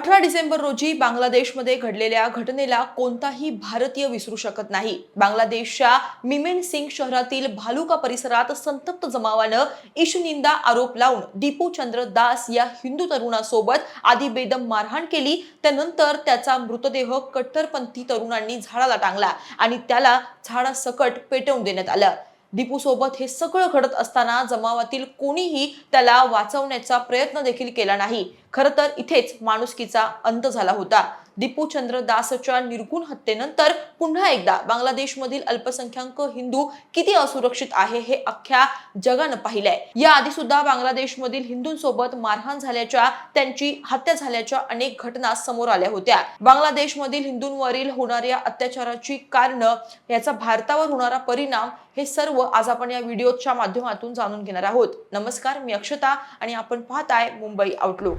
18 डिसेंबर रोजी बांगलादेशमध्ये घडलेल्या घटनेला कोणताही भारतीय विसरू शकत नाही। बांगलादेशच्या मिमेनसिंग शहरातील भालुका परिसरात संतप्त जमावानं ईशनिंदा आरोप लावून दीपू चंद्र दास या हिंदू तरुणासोबत आधी बेदम मारहाण केली। त्यानंतर त्याचा मृतदेह कट्टरपंथी तरुणांनी झाडाला टांगला आणि त्याला झाडासकट पेटवून देण्यात आलं। दीपू सोबत हे सगळं घडत असताना जमावातील कोणीही त्याला वाचवण्याचा प्रयत्न देखील केला नाही। खरं तर इथेच माणुसकीचा अंत झाला होता। दीपू चंद्र दासच्या निर्गुण हत्येनंतर पुन्हा एकदा बांगलादेशमधील अल्पसंख्याक हिंदू किती असुरक्षित आहे हे अख्ख्या जगानं पाहिलंय। या आधी सुद्धा बांगलादेशमधील हिंदूंसोबत मारहाण झाल्याच्या, त्यांची हत्या झाल्याच्या अनेक घटना समोर आल्या होत्या। बांगलादेशमधील हिंदूंवरील होणाऱ्या अत्याचाराची कारणं, याचा भारतावर होणारा परिणाम, हे सर्व आज आपण या व्हिडिओच्या माध्यमातून जाणून घेणार आहोत। नमस्कार, मी अक्षता आणि आपण पाहताय मुंबई आउटलुक।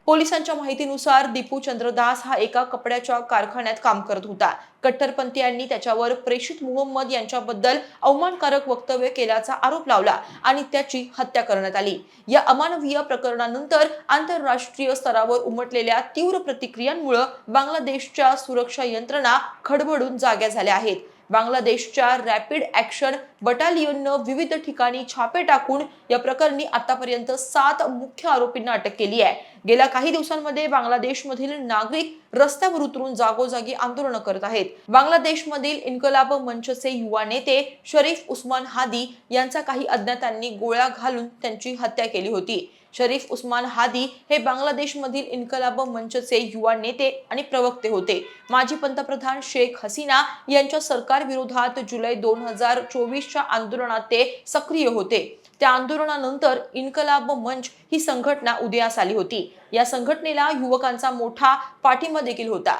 पोलिसांच्या माहितीनुसार दीपू चंद्र दास हा एका कपड्याच्या कारखान्यात काम करत होता। कट्टरपंथीयांनी त्याच्यावर प्रेषित मुहम्मद यांच्याबद्दल अवमानकारक वक्तव्य केल्याचा आरोप लावला आणि त्याची हत्या करण्यात आली। या अमानवीय प्रकरणानंतर आंतरराष्ट्रीय स्तरावर उमटलेल्या तीव्र प्रतिक्रियांमुळे बांगलादेशच्या सुरक्षा यंत्रणा खडबडून जाग्या झाल्या आहेत। बांगलादेशच्या रॅपिड ॲक्शन बटालियननं विविध ठिकाणी छापे टाकून या प्रकरणी आतापर्यंत 7 मुख्य आरोपींना अटक केली आहे। गेल्या काही दिवसांमध्ये बांगलादेशमधील नागरिक रस्त्यावर उतरून जागोजागी आंदोलन करत आहेत। बांगलादेशमधील इन्कलाब मंचचे युवा नेते शरीफ उस्मान हादी यांचा काही अज्ञातांनी गोळ्या घालून त्यांची हत्या केली होती। शरीफ उस्मान हादी हे बांगलादेशमधील इन्कलाब मंचचे युवा नेते आणि प्रवक्ते होते। माजी पंतप्रधान शेख हसीना यांच्या सरकारविरोधात जुलै 2024च्या आंदोलनात ते सक्रिय होते। त्या आंदोलनानंतर इन्कलाब मंच ही संघटना उदयास आली होती। या संघटनेला युवकांचा मोठा पाठिंबा देखील होता।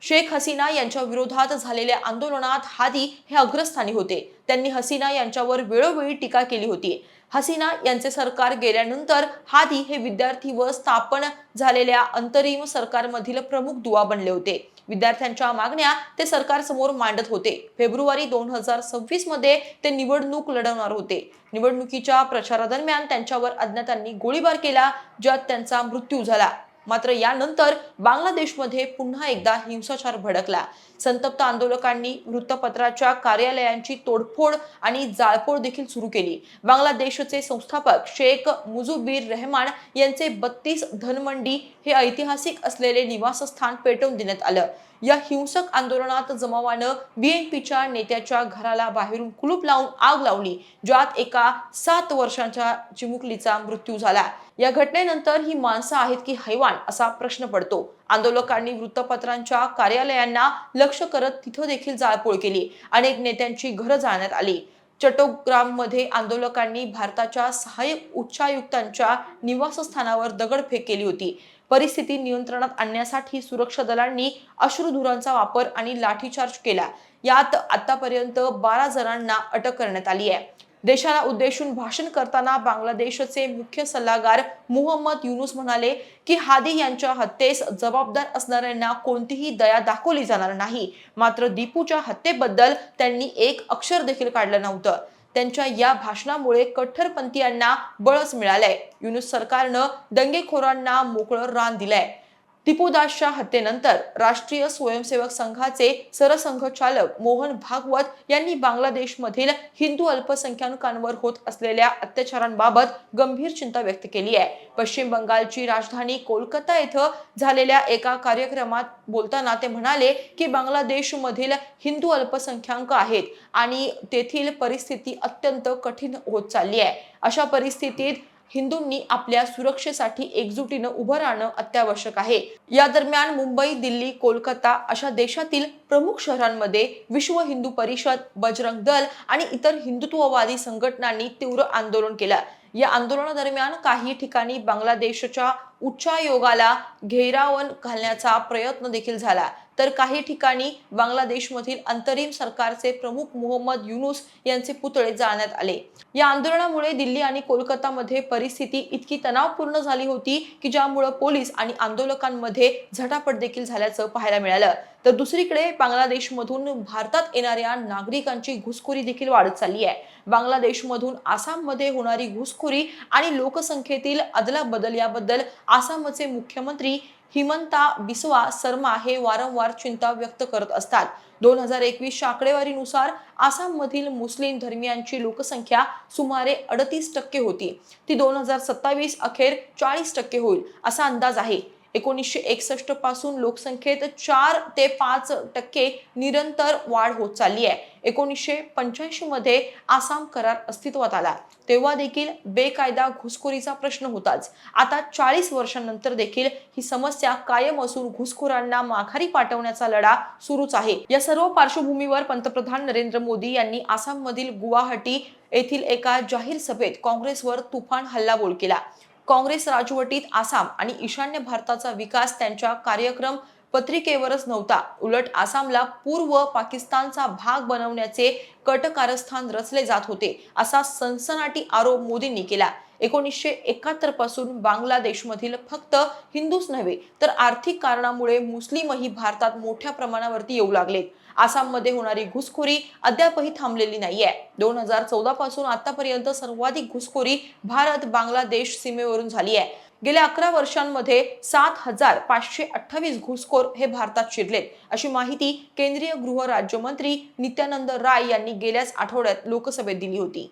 शेख हसीना यांच्या विरोधात झालेल्या आंदोलनात हादी हे अग्रस्थानी होते। त्यांनी हसीना यांच्यावर वेळोवेळी टीका केली होती। हसीना यांचे सरकार गेल्यानंतर हादी हे विद्यार्थी व स्थापन झालेल्या अंतरिम सरकारमधील प्रमुख दुवा बनले होते। विद्यार्थ्यांच्या मागण्या ते सरकारसमोर मांडत होते। फेब्रुवारी 2026 मध्ये ते निवडणूक लढवणार होते। निवडणुकीच्या प्रचारादरम्यान त्यांच्यावर अज्ञातांनी गोळीबार केला, ज्यात त्यांचा मृत्यू झाला। मात्र यानंतर बांगलादेशमध्ये पुन्हा एकदा हिंसाचार भडकला। संतप्त आंदोलकांनी वृत्तपत्राच्या कार्यालयांची तोडफोड आणि जाळपोळ देखील सुरू केली। बांगलादेशचे संस्थापक शेख मुजीबुर रहमान यांचे 32 धनमंडी हे ऐतिहासिक असलेले निवासस्थान पेटवून देण्यात आलं। या हिंसक आंदोलनात जमावानं बीएनपीच्या नेत्याच्या घराला बाहेरून कुलूप लावून आग लावली, ज्यात एका 7 वर्षांच्या चिमुकलीचा मृत्यू झाला। या घटनेनंतर ही माणसं आहेत की हैवान असा प्रश्न पडतो। आंदोलकांनी वृत्तपत्रांच्या कार्यालयांना लक्ष्य करत तिथं देखील जाळपोळ केली। अनेक नेत्यांची घरं जाळण्यात आली। चट्टोग्राममध्ये आंदोलकांनी भारताच्या सहाय्यक उच्चायुक्तांच्या निवासस्थानावर दगडफेक केली होती। परिस्थिती नियंत्रणात आणण्यासाठी सुरक्षा दलांनी अश्रुधुराचा वापर आणि लाठीचार्ज केला। यात आतापर्यंत 12 जणांना अटक करण्यात आली आहे। देशाला उद्देशून भाषण करताना बांगलादेशचे मुख्य सल्लागार मुहम्मद युनुस म्हणाले की हादी यांच्या हत्येस जबाबदार असणाऱ्यांना कोणतीही दया दाखवली जाणार नाही। मात्र दीपूच्या हत्येबद्दल त्यांनी एक अक्षर देखील काढलं नव्हतं। त्यांच्या या भाषणामुळे कट्टरपंथीयांना बळच मिळालंय। युनुस सरकारनं दंगेखोरांना मोकळं रान दिलंय। दीपू दासच्या हत्येनंतर राष्ट्रीय स्वयंसेवक संघाचे सरसंघचालक मोहन भागवत यांनी बांगलादेशमधील हिंदू अल्पसंख्याकांवर होत असलेल्या अत्याचारांबाबत गंभीर चिंता व्यक्त केली आहे। पश्चिम बंगालची राजधानी कोलकाता येथे झालेल्या एका कार्यक्रमात बोलताना ते म्हणाले की बांगलादेशमधील हिंदू अल्पसंख्याक आहेत आणि तेथील परिस्थिती अत्यंत कठीण होत चालली आहे। अशा परिस्थितीत हिंदूंनी आपल्या सुरक्षेसाठी एकजुटीनं उभं राहणं अत्यावश्यक आहे। या दरम्यान मुंबई, दिल्ली, कोलकाता अशा देशातील प्रमुख शहरांमध्ये विश्व हिंदू परिषद, बजरंग दल आणि इतर हिंदुत्ववादी संघटनांनी तीव्र आंदोलन केलं। या आंदोलनादरम्यान काही ठिकाणी बांगलादेशच्या उच्चायोगाला घेराव घालण्याचा प्रयत्न देखील झाला, तर काही ठिकाणी बांगलादेशमधील अंतरिम सरकारचे प्रमुख मुहम्मद युनुस यांचे पुतळे जाळण्यात आले। या आंदोलनामुळे दिल्ली आणि कोलकातामध्ये परिस्थिती इतकी तणावपूर्ण झाली होती की ज्यामुळे पोलीस आणि आंदोलकांमध्ये झटापट देखील झाल्याचं पाहायला मिळालं। तर दुसरीकडे बांगलादेशमधून भारतात येणाऱ्या नागरिकांची घुसखोरी देखील वाढत चालली आहे। बांगलादेशमधून आसाममध्ये होणारी घुसखोरी आणि लोकसंख्येतील अदलाबदल याबद्दल आसामचे मुख्यमंत्री हिमंता बिस्वा शर्मा हे वारंवार चिंता व्यक्त करत असतात. 2021च्या आकडेवारीनुसार आसाममधील मुस्लिम धर्मियांची लोकसंख्या सुमारे 38% होती. ती 2027 अखेर 40% होईल असा अंदाज आहे. 1961 पासून लोकसंख्येत 4 ते 5% निरंतर वाढ होत चालली आहे. 1985 मध्ये आसाम करार अस्तित्वात आला तेव्हा देखील बेकायदा घुसखोरीचा प्रश्न होताच. आता 40 वर्षांनंतर देखील ही समस्या कायम असून घुसखोरांना माघारी पाठवण्याचा लढा सुरूच आहे. या सर्व पार्श्वभूमीवर पंतप्रधान नरेंद्र मोदी यांनी आसाममधील गुवाहाटी येथील एका जाहीर सभेत काँग्रेसवर तुफान हल्लाबोल केला. काँग्रेस राजवटीत आसाम आणि ईशान्य भारताचा विकास त्यांच्या कार्यक्रम पत्रिकेवरच नव्हता, उलट आसामला पूर्व पाकिस्तानचा भाग बनवण्याचे कट कारस्थान रचले जात होते असा सनसनाटी आरोप मोदींनी केला. 1971 पासून बांगलादेशमधील फक्त हिंदूच नव्हे तर आर्थिक कारणामुळे मुस्लिमही भारतात मोठ्या प्रमाणावरती येऊ लागलेत. आसाममध्ये होणारी घुसखोरी अद्यापही थांबलेली नाहीये. 2014 पासून आतापर्यंत सर्वाधिक घुसखोरी भारत बांगलादेश सीमेवरून झाली आहे. गेल्या 11 वर्षांमध्ये 7,528 घुसखोर हे भारतात शिरलेत अशी माहिती केंद्रीय गृह राज्यमंत्री नित्यानंद राय यांनी गेल्याच आठवड्यात लोकसभेत दिली होती.